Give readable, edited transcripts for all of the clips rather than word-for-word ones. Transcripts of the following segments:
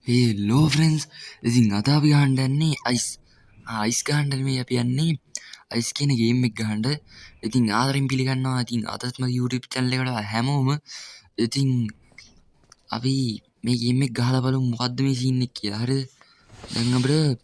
Hello friends ඉතින් අද අපි ගහන්න යන්නේ අයිස් ගහන්න නෙමෙයි අපි යන්නේ අයිස් කියන ගේම් එක ගහන්න. ඉතින් ආදරෙන් පිළිගන්නවා. ඉතින් අදත් මගේ YouTube channel එකට හැමෝම ඉතින් අපි මේ ගේම් එක ගහලා බලමු මොකද්ද මේ සීන් එක කියලා. හරිද? දැන් අපිට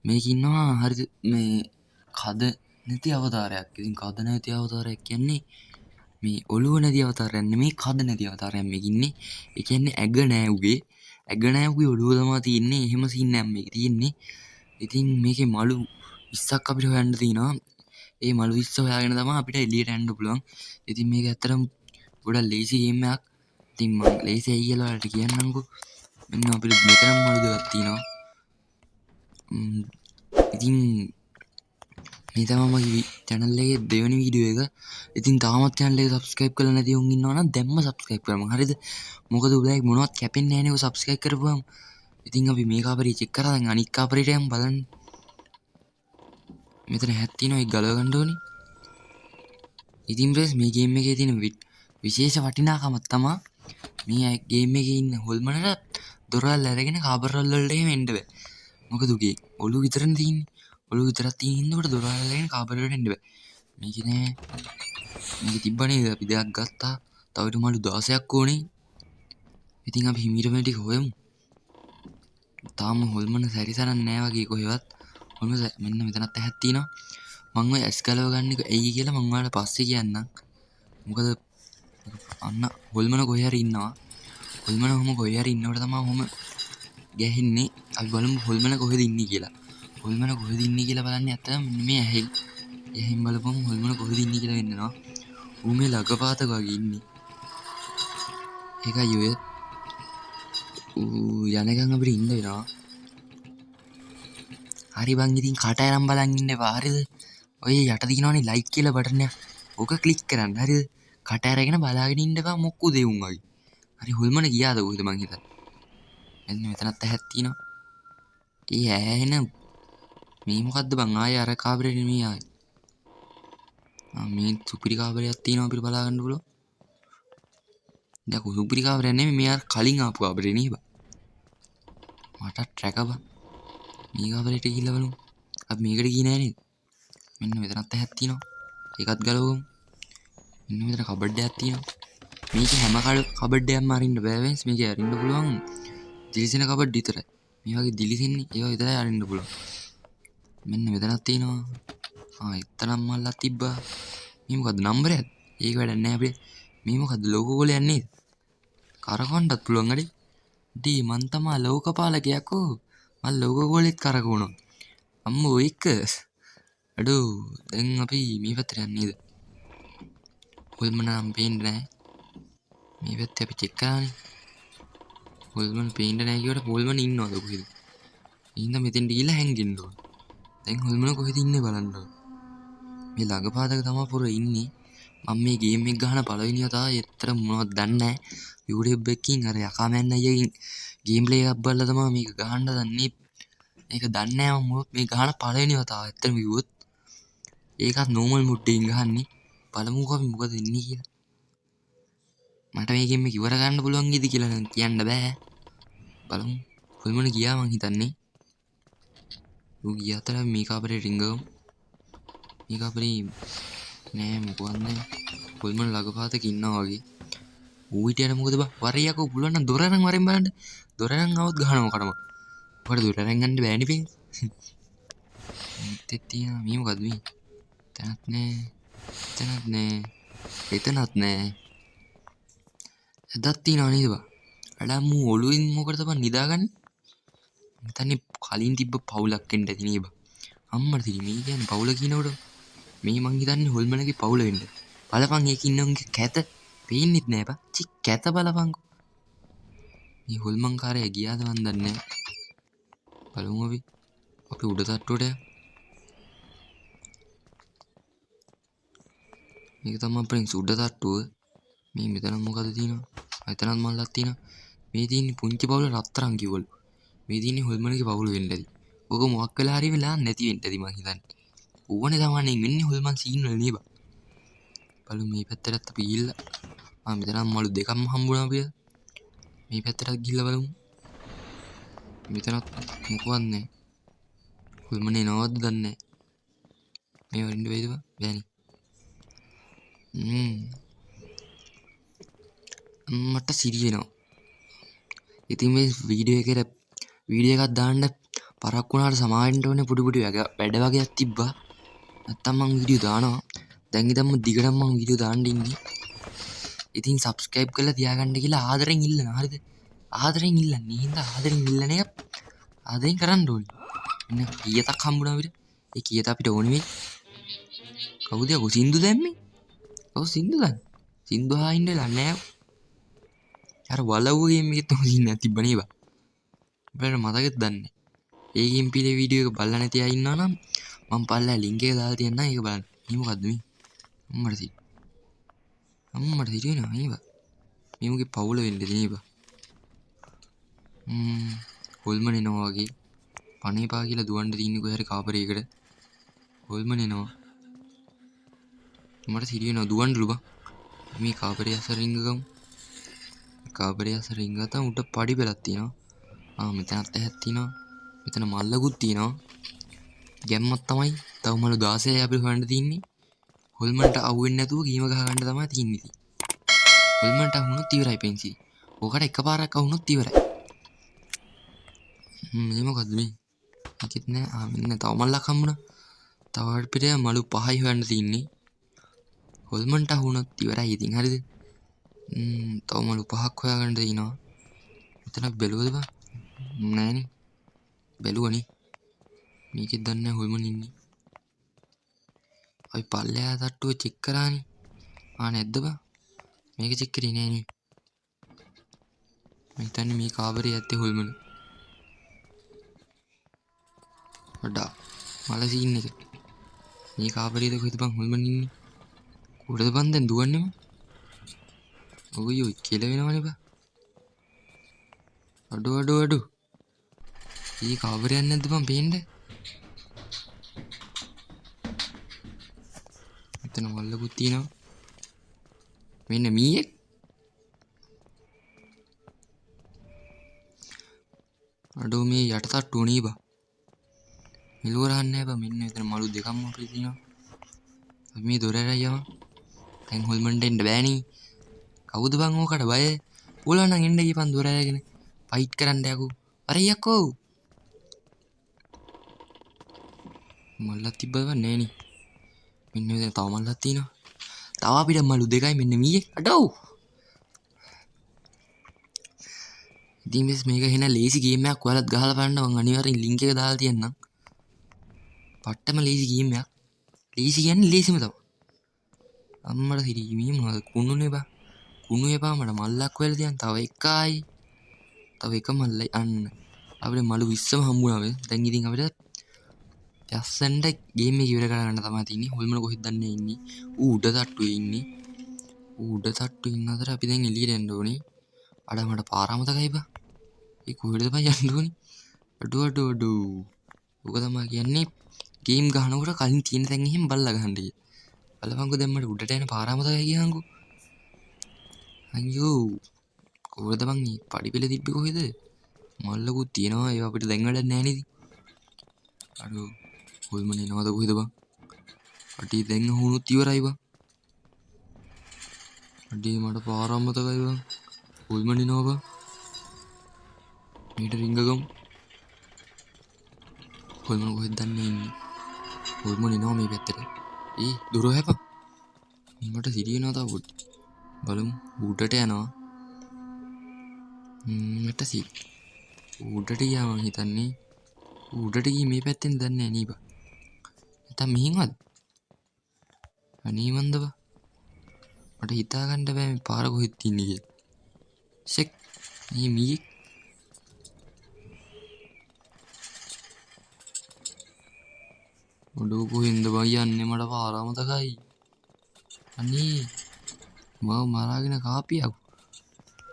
මේක ඉන්නවා හරිද මේ කද නැති අවතාරයක්. ඉතින් කද නැති අවතාරයක් කියන්නේ මේ ඔළුව නැති අවතාරයක් නෙමෙයි කද නැති අවතාරයක් මේක ඉන්නේ. ඒ කියන්නේ ඇග නෑ උගේ. ඇග නෑ උගේ ඔළුව තමයි තියෙන්නේ. එහෙම සීන් එකක් මේක තියෙන්නේ. ඉතින් මේකේ මලු 20ක් අපිට හොයන්න තියෙනවා. ඒ මලු 20 හොයාගෙන තමයි අපිට එළියට යන්න පුළුවන්. ඉතින් මේක ඇත්තටම ගොඩක් ලේසි ගේම් එකක්. ඉතින් මම ලේසි ඇයි කියලා ඔයාලට කියන්නම්කෝ. මෙන්න අපිට මෙතනම මලු දෙකක් තියෙනවා. ඉතින් මේ තමයි මගේ channel එකේ දෙවෙනි වීඩියෝ එක. ඉතින් තාමත් channel එක subscribe කරලා නැති උන් ඉන්නවා නම් දැම්ම subscribe කරමු. හරිද? මොකද උඹලා මොනවත් කැපෙන්නේ නැහැ නේ ඔය subscribe කරපුවම. ඉතින් අපි මේ කාපරේ check කරලා දැන් අනිත් කාපරේට යමු බලන්න. මෙතන හැක් තියෙනවා ඒක ගලව ගන්න ඕනේ. ඉතින් බ්‍රස් මේ ගේම් එකේ තියෙන විශේෂ වටිනාකමක් තමයි මේ ගේම් එකේ ඉන්න හොල්මනට දොරවල් අරගෙන කාබරවල වලට එහෙම එන්න බෑ. මොකද උගේ ඔළුව විතරනේ තියෙන්නේ. ඔළුව විතරක් තියෙන ඉන්නකොට දොරවල් අරගෙන කාබර වලට එන්න බෑ. මේක නෑ. මේක තිබ්බනේ අපි දෙයක් ගත්තා. තව ඊට මාළු 16ක් ඕනේ. ඉතින් අපි හිමීරම ටික හොයමු. තාම හොල්මන සැරිසරන්නේ නෑ වගේ කොහෙවත්. හොල්මන මෙන්න මෙතනත් ඇහක් තියෙනවා. මම ඔය ඇස් ගලව ගන්න එක ඇයි කියලා මම ඔයාලට පස්සේ කියන්නම්. මොකද අන්න හොල්මන කොහේ හරි ඉන්නවා. හොල්මන ඔහම කොහේ හරි ඉන්නකොට තමයි ඔහම ගැහෙන්නේ. අපි බලමු හොල්මන කොහෙද ඉන්නේ කියලා. හොල්මන කොහෙද ඉන්නේ කියලා බලන්නේ අතම මෙන්න මේ ඇහි. එහෙන් බලපුවම හොල්මන කොහෙද ඉන්නේ කියලා වෙන්නනවා. ඌ මේ ළඟපාතක වගේ ඉන්නේ. ඒකයි ඔය ඌ යනකම් අපිට ඉන්න වෙනවා. හරි බං ඉතින් කට අරන් බලන් ඉන්න එපා. හරිද? ඔය යට තියෙනවනේ ලයික් කියලා බටන් එක. ඕක ක්ලික් කරන්න. හරිද? කට අරගෙන බලාගෙන ඉන්න එපා මොක්කු දෙවුන් වගේ. හරි හොල්මන ගියාද කොහෙද මං හිතන්නේ. මෙන්න මෙතනත් ඇහක් තියෙනවා. ඒ ඇහෙන මේ මොකද්ද බං ආයේ අර කාබරේ නෙමෙයි ආයේ. මේ සුපිරි කාබරයක් තියෙනවා අපිට බලා ගන්න පුළුවන්. දැන් සුපිරි කාබරයක් නෙමෙයි මේ අර කලින් ආපු කාබරේ නේ බං. මට ට්‍රැක බං. මේ කාබරේට ගිහිල්ලා බලමු. අපි මේකට ගියේ නෑ නේද? මෙන්න මෙතනත් ඇහක් තියෙනවා. ඒකත් ගලවමු. මෙන්න මෙතන කබඩ් එකක් තියෙනවා. මේක හැම කබඩ් එකක්ම අරින්න බෑ වෙන්ස්. මේක අරින්න පුළුවන් දිලිසෙන කබඩ් විතරයි. මේ වගේ දිලිසෙන්නේ ඒවා විතරයි අරින්න පුළුවන්. මෙන්න මෙතනක් තියෙනවා. එතනම මල්ලක් තිබ්බා. මේ මොකද්ද නම්බරයක්ද? ඒක වැඩක් නෑ අපිට. මේ මොකද්ද ලෝගෝ ගෝලයක් නේද? කරකවන්නත් පුළුවන් අඩේ. ඩී මන් තමා ලෝකපාලකයක්ෝ. මම ලෝගෝ ගෝලෙත් කරකවනවා. අම්මෝ ඒක. අඩෝ දැන් අපි මේ පැත්තට යන්නේ නේද? හොල්මන නම් පේන්නේ නැහැ. මේ පැත්තේ අපි චෙක් කරානේ. හොල්මන් පේන්නේ නැහැ කියවට හොල්මන් ඉන්නවද කොහෙද? ඉන්න මෙතෙන් ගිහලා හැංගෙන්න ඕන. දැන් හොල්මන කොහෙද ඉන්නේ බලන්න ඕන. මේ ළඟපාතක තමයි පුර ඉන්නේ. මම මේ ගේම් එක ගහන පළවෙනි වතාව ඇත්තට මොනවද දන්නේ නැහැ. YouTube එකකින් අර යකාමෑන් අයියගෙන් ගේම් ප්ලේ එකක් බලලා තමයි මේක ගහන්න දන්නේ. මේක දන්නේ නැහැ මම මේ ගහන පළවෙනි වතාව ඇත්තටම කිව්වොත්. ඒකත් නෝමල් මුඩ්ඩෙන් ගහන්නේ. බලමුකෝ අපි මොකද වෙන්නේ කියලා. මට මේ ගේම් එක ඉවර ගන්න පුළුවන් ඉද කියලා නම් කියන්න බෑ. බලමු. හොල්මන ගියා මං හිතන්නේ. ඌ ගියා අතර මේ කාපරේ රිංගවමු. මේ කාපරේ නෑ මොකවත් නෑ. හොල්මන ළඟපාතක ඉන්නවා වගේ. ඌ හිටියට මොකද බා? වරයකෝ පුළුවන් නම් දොර අරන් වරෙන් බලන්න. දොර අරන් આવොත් ගහනවා කඩම. ඔකට දොර අරන් ගන්න බෑනේ පෙන්. මෙතෙත් තියෙනවා මේ මොකද්ද මේ? තනත් නෑ. තනත් නෑ. එතනත් නෑ. එදත් තියෙනවා නේද බා? අඩා මූ ඔළුවෙන් මොකටද බං නිදාගන්නේ? හිතන්නේ කලින් තිබ්බ පවුලක් වෙන්න ඇති නේ බා. අම්මට තිරි මේ කියන්නේ පවුල කියනකොට මේ මං හිතන්නේ හොල්මනගේ පවුල වෙන්න. බලපන් ඒක ඉන්න උන්ගේ කැත පේන්නෙත් නෑ බා. චි කැත බලපන්කෝ. මේ හොල්මන් කාරය ගියාද මන් දන්නේ නෑ. බලමු අපි උඩ තට්ටුවට යමු. මේක තමයි අපේ උඩ තට්ටුව. මේ මෙතන මොකද තියෙනවා? එතනත් මල්ලක් තියෙනවා. මේ තියෙන්නේ පුංචි පවුල රත්තරන් කිව්වලු. මේ තියෙන්නේ හොල්මනගේ පවුල වෙන්න ඇති. ඕක මොකක් වෙලා හරි වෙලා නැති වෙන්න ඇති මං හිතන්නේ. ඕනේ තමයි වෙන්නේ හොල්මන් සීන් වල නේ බා. බලමු මේ පැත්තටත් අපි ගිහිල්ලා මෙතන මලු දෙකක්ම හම්බුණා අපිට. මේ පැත්තටත් ගිහිල්ලා බලමු. මෙතනත් මොකවත් නැහැ. හොල්මනේ නවද්ද දන්නේ මේ වරින්ද වේද බෑනි. මට සිරියනවා. ඉතින් මේ වීඩියෝ එකක් දාන්න පරක් වුණාට සමාවෙන්න ඕනේ පොඩි වැඩ වගේක් තිබ්බා. නැත්තම් මං වීඩියෝ දානවා. දැන් ඉතින් දිගටම මං වීඩියෝ දාන්න ඉන්නේ. ඉතින් සබ්ස්ක්‍රයිබ් කරලා තියාගන්න කියලා ආදරෙන් ඉල්ලනවා. හරිද? ආදරෙන් ඉල්ලන්නේ. හින්දා ආදරෙන් ඉල්ලන එක ආදරෙන් කරන්න ඕනේ. මෙන්න කීයටක් හම්බුණා අපිට. ඒ කීයට අපිට ඕනේ මේ. කවුද යකෝ සින්දු දැම්මේ? ඔව් සින්දු ගන්න. සින්දු අහින්න වෙලා නැහැ. අර වලව්ව ගේම් එකේ තමයි සින්දු තිබ්බනේ බා. අපිට මතකෙත් දන්නේ. ඒ ගේම් පිලේ වීඩියෝ එක බලලා නැති අය ඉන්නවා නම් මම පල්ලා ලින්ක් එක දාලා තියන්නම් ඒක බලන්න. මේ මොකද්ද මේ? අම්මට සිරියනවා මේ බා. මේ මුගේ පවුල වෙන්නේ නේ බා. හොල්මන් එනවා වගේ පණේපා කියලා දුවන්න තින්නේ කොහේ හරි කාපරේකට. හොල්මන් එනවා. මට සිරියනවා දුවන්නලු බා. මේ කාපරේ අසර රිංග ගමු. කාපරේ අසර රිංග ගත්තාම උඩ පඩි පෙලක් තියෙනවා. මෙතනත් ඇහක් තියෙනවා. මෙතන මල්ලකුත් තියෙනවා. ගැම්මක් තමයි. තව මලු 16යි අපිට හොයන්න තියෙන්නේ. හොල්මන්ට අහුවෙන්නේ නැතුව ගේම ගහ ගන්න තමයි තියෙන්නේ. හොල්මන්ට අහුනොත් ඉවරයි පෙන්සිල්. ඕකට එකපාරක් අහුනොත් ඉවරයි. මේ මොකද්ද මේ? එකෙත් නෑ. මෙන්න තව මල්ලක් හම්බුණා. තව පිට මලු 5යි හොයන්න තියෙන්නේ. හොල්මන්ට අහුනොත් ඉවරයි ඉතින් හරිද? තව මලු 5ක් හොයාගන්න තියෙනවා. මෙතනක් බැලුවද බා? නෑනේ. බැලුවනේ. මේකෙත් දන්නේ නැහැ හොල්මන් ඉන්නේ. අපි පල්ලෙහා තට්ටුව චෙක් කරානේ. නැද්ද බා? මේක චෙක් කරේ නෑනේ. මම හිතන්නේ මේ කාමරේ ඇත්තේ හොල්මන. වඩා මල සීන් එක. මේ කාමරේද කොහෙද බං හොල්මන් ඉන්නේ? කොහෙද බං දැන් දුවන්නේම? ඔය කියලා වෙනවනේ බා. අඩු. මේ කාමරයක් නැද්ද බං පේන්නේ? මෙතන වල්ලකුත් තියෙනවා. මෙන්න මීයක්. අඩෝ මේ යට තට්ටුව නේ බා. මෙලුව රහන්නේ නැහැ බා. මෙන්න මෙතන මලු දෙකක්ම අපිට තියෙනවා. අපි මේ දොර ඇරලා යමු. දැන් හොල්මන්ට එන්න බෑනේ. කවුද බං ඕකට බය? පුළුවන් නම් එන්න ගියපන් දොර ඇරගෙන. ෆයිට් කරන්න යකෝ. අර යකෝ. මල්ලක් තිබ්බද නෑනේ. මෙන්න මෙතන තව මල්ලක් තියෙනවා. තව අපිට මලු දෙකයි මෙන්න මීයේ. අඩෝ. ඉතින් මේක එහෙනම් ලේසි ගේම් එකක් ඔයාලත් ගහලා බලන්න මම අනිවාර්යෙන් ලින්ක් එක දාලා තියන්නම්. පට්ටම ලේසි ගේම් එකක්. ලේසි කියන්නේ ලේසිම තමයි. අම්මට හිරි මේ මොනවද කුණුනේ බා. කුණු එපා මට මල්ලක් වෙලා තියන් තව එකයි. තව එක මල්ලයි අන්න. අපිට මලු 20ම හම්බුණා වේ. දැන් ඉතින් අපිට යස්සන්ට ගේම් එක ඉවර කරගන්න තමයි තියෙන්නේ. හොල්මන කොහෙද දන්නේ ඉන්නේ. උඩ තට්ටුවේ ඉන්නේ. උඩ තට්ටුවේ ඉන්න අතර අපි දැන් එළියට යන්න ඕනේ. අඩ මට පාර අමතකයි බා. ඒ කොහෙද බා යන්න ඕනේ? අඩු. ඔක තමයි කියන්නේ ගේම් ගහනකොට කලින් තියෙන තැන් එහෙම බල්ලා ගහන්න කියලා. බලපන්කෝ දැන් මට උඩට යන පාර අමතකයි කියහන්කෝ. අයියෝ කොහෙද බං මේ පඩි පෙළ තිබ්බේ කොහෙද? මල්ලකුත් තියෙනවා ඒවා අපිට දැන් වැඩක් නැහැ නේද? අඩෝ හොල්මන් එනවද කොහෙද බං? අඩේ දැන් වුණොත් ඉවරයි බං. අඩේ මට පාර අමතකයි බං. හොල්මන් එනවා බං. මීට රිංග ගමු. හොල්මන් කොහෙද දන්නේ ඉන්නේ? හොල්මන් එනවා මේ පැත්තට. දොර හැපන්. මට සිරියනවා තාම පොඩ්ඩක්. බලමු උඩට යනවා. මට උඩට ගියා මං හිතන්නේ. උඩට ගියේ මේ පැත්තෙන් දන්නේ නැහැ නේ බා. නැත්තම් මෙහින්වද? අනේ මන්දව. මට හිතා ගන්න බෑ මේ පාර කොහෙද තින්නේ කියලා. සෙක් මේ මීයේ ඔඩෝ කොහෙන්ද බා යන්නේ මට පාර අමතකයි. අනේ මම මරාගෙන කාපියව.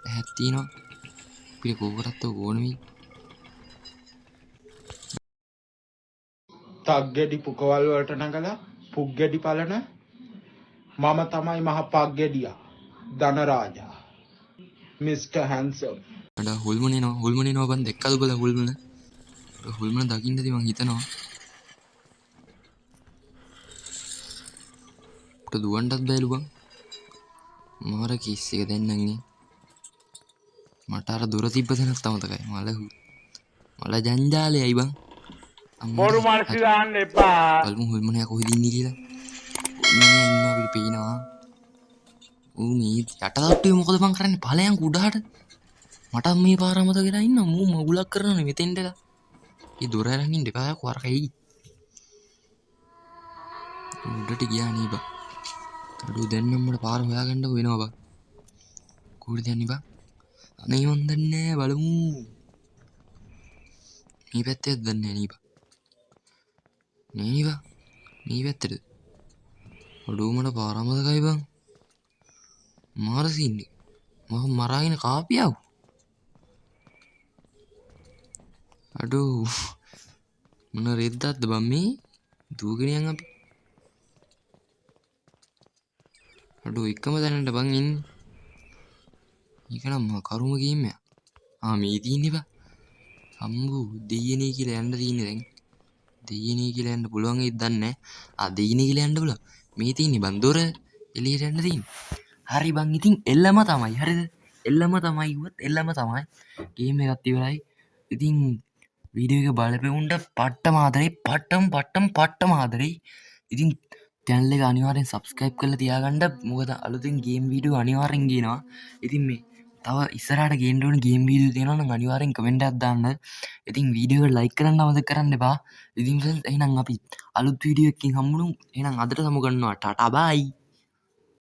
ඇහක් තියෙනවා. අපිට කෝකටත් ඕනෙමි. තග්ගෙඩි පුකවල් වලට නගලා පුග්ගෙඩි පලන මම තමයි මහ පග්ගෙඩියා ධනරාජා මිස්ටර් හැන්සම්. අඩ හොල්මනනවා බන් දෙක්කද බල හොල්මන දකින්නද මං හිතනවා දුවන්ටත් බැලු බං මාර කිස් එක දෙන්නගේ මට අර දුර තිබ්බ දෙනත් අමතකයි මල ජංජාලය අයි බං බොරු මර්සි දාන්න එපා. බලමු හොල්මනයා කොහෙද ඉන්නේ කියලා හොල්මනයා ඉන්නවා අපිට පේනවා ඌ මේ යටටට්ටුවේ මොකද බං කරන්නේ ඵලයන් උඩහට මට මේ පාර අමතක වෙලා ඉන්න මූ මගුලක් කරනනේ මෙතෙන්ට එලා ඒ දොර අරන් ඉන්න එපා කොරකයි උඩට ගියා නේ බං අඩු දෙන්නම් මට පාර හොයාගන්න වෙනවා බං කොහෙද යන්නේ බං අනේ මන් දන්නේ නැහැ බලමු මේ පැත්තේ දන්නේ නැහැ නේ බං මේ පැත්තේද අඩු මට පාර අමතකයි බං මාර සීන්නේ මම මරාගෙන කාපියව අඩු මොන රෙද්දක්ද බං මේ දුවගෙන යන් අපි අඩු එකම දැනට බං ඉන්නේ ඒක නම් කරුම ගේම් එක මේ තියෙන්නේ බං සම්බු දෙයියනේ කියලා යන්න තියෙන්නේ දැන් දෙයියනේ කියලා යන්න පුළුවන් ඒත් දන්නේ නැහැ දෙයියනේ කියලා යන්න පුළුවන් මේ තියෙන්නේ බං දොර එළියට යන්න තියෙන්නේ හරි බං ඉතින් එල්ලම තමයි හරිද එල්ලම තමයි ඉුවත් එල්ලම තමයි ගේම් එකත් ඉවරයි ඉතින් වීඩියෝ එක බලපෙවුන්ට පට්ටම ආදරේ පට්ටම ආදරේ ඉතින් channel එක අනිවාර්යෙන් subscribe කරලා තියාගන්න මොකද අලුතෙන් ගේම් වීඩියෝ අනිවාර්යෙන් ගේනවා ඉතින් මේ තව ඉස්සරහට ගේන්න ඕන ගේම් වීඩියෝ තියෙනවා නම් අනිවාර්යෙන් කමෙන්ට් එකක් දාන්න ඉතින් වීඩියෝ එක like කරන්න අමතක කරන්න එපා ඉතින් එහෙනම් අපි අලුත් වීඩියෝ එකකින් හම්බුනු එහෙනම් අදට සමු ගන්නවා ටටා බයි